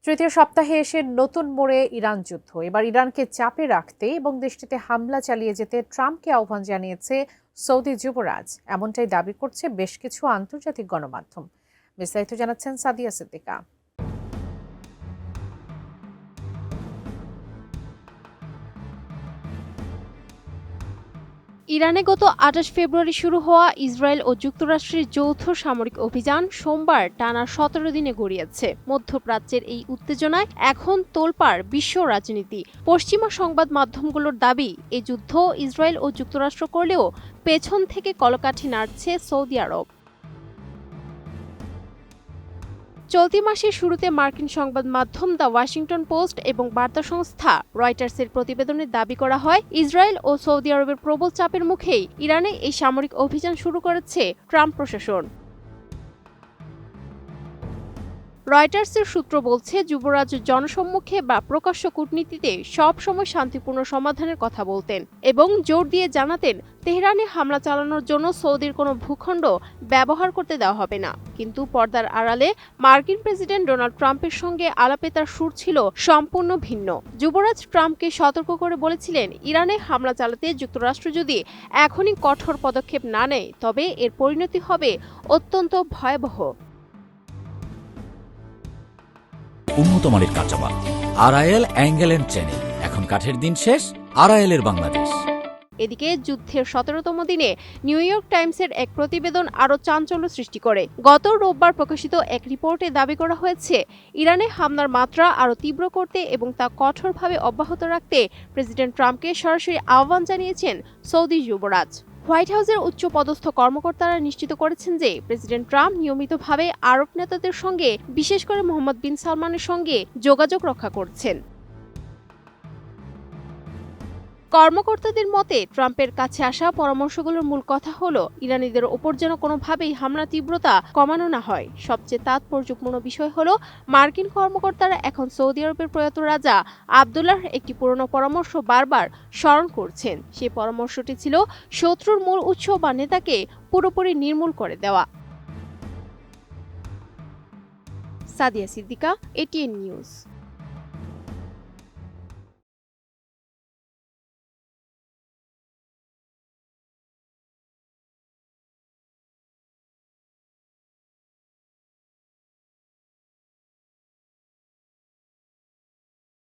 তৃতীয় সপ্তাহে এসে নতুন মোড়ে ইরান যুদ্ধ। এবার ইরানকে চাপে রাখতে এবং দেশটিতে হামলা চালিয়ে যেতে ট্রাম্পকে আহ্বান জানিয়েছে সৌদি যুবরাজ। এমনটাই দাবি করছে বেশ কিছু আন্তর্জাতিক গণমাধ্যম। বিস্তারিত জানাচ্ছেন সাদিয়া সিদ্দিকা। ইরানে গত ২৮ ফেব্রুয়ারি শুরু হওয়া ইসরায়েল ও যুক্তরাষ্ট্রের যৌথ সামরিক অভিযান সোমবার টানা ১৭ দিনে গড়িয়েছে। মধ্যপ্রাচ্যের এই উত্তেজনায় এখন তোলপাড় বিশ্ব রাজনীতি। পশ্চিমা সংবাদ মাধ্যমগুলোর দাবি, এই যুদ্ধ ইসরায়েল ও যুক্তরাষ্ট্র করলেও পেছন থেকে কলকাঠি নাড়ছে সৌদি আরব। চলতি মাসের শুরুতে মার্কিন সংবাদ মাধ্যম দ্য ওয়াশিংটন পোস্ট এবং বার্তা সংস্থা রয়টার্সের প্রতিবেদনে দাবি করা হয়, ইসরায়েল ও সৌদি আরবের প্রবল চাপের মুখেই ইরানে এই সামরিক অভিযান শুরু করেছে ট্রাম্প প্রশাসন। রয়টার্সের সূত্র বলছে, যুবরাজ জনসম্মুখে বা প্রকাশ্য কূটনীতিতে সব সময় শান্তিপূর্ণ সমাধানের কথা বলতেন এবং জোর দিয়ে জানাতেন তেহরানে হামলা চালানোর জন্য সৌদির কোনো ভূখণ্ড ব্যবহার করতে দেওয়া হবে না। কিন্তু পর্দার আড়ালে মার্কিন প্রেসিডেন্ট ডোনাল্ড ট্রাম্পের সঙ্গে আলাপে তার সুর ছিল সম্পূর্ণ ভিন্ন। যুবরাজ ট্রাম্পকে সতর্ক করে বলেছিলেন, ইরানে হামলা চালাতে যুক্তরাষ্ট্র যদি এখনই কঠোর পদক্ষেপ না নেয় তবে এর পরিণতি হবে অত্যন্ত ভয়াবহ। উন্নত মানের কাঁচামাল আরআইএল অ্যাঙ্গেল এন্ড চ্যানেল। এখন কাঠের দিন শেষ, আরআইএল এর বাংলাদেশ। এদিকে যুদ্ধের ১৭তম দিনে নিউ ইয়র্ক টাইমসের এক প্রতিবেদন আরও চাঞ্চল্য সৃষ্টি করে। গত রোববার প্রকাশিত এক রিপোর্টে দাবি করা হয়েছে, ইরানে হামলার মাত্রা আরও তীব্র করতে এবং তা কঠোরভাবে অব্যাহত রাখতে প্রেসিডেন্ট ট্রাম্পকে সরাসরি আহ্বান জানিয়েছেন সৌদি যুবরাজ। হোয়াইট হাউসের উচ্চপদস্থ কর্মকর্তারা নিশ্চিত করেছেন যে প্রেসিডেন্ট ট্রাম্প নিয়মিতভাবে আরব নেতাদের সঙ্গে, বিশেষ করে মোহাম্মদ বিন সালমানের সঙ্গে যোগাযোগ রক্ষা করছেন। কর্মকর্তাদের মতে, ট্রাম্পের কাছে আসা পরামর্শগুলোর মূল কথা হলো, ইরানিদের ওপর যেন কোনোভাবেই হামলা তীব্রতা কমানো না হয়। সবচেয়ে তাৎপর্যপূর্ণ বিষয় হলো, মার্কিন কর্মকর্তারা এখন সৌদি আরবের প্রয়াত রাজা আবদুল্লাহর একটি পুরনো পরামর্শ বারবার স্মরণ করছেন। সেই পরামর্শটি ছিল শত্রুর মূল উৎস বা নেতাকে পুরোপুরি নির্মূল করে দেওয়া। Sadia Siddika, ATN news.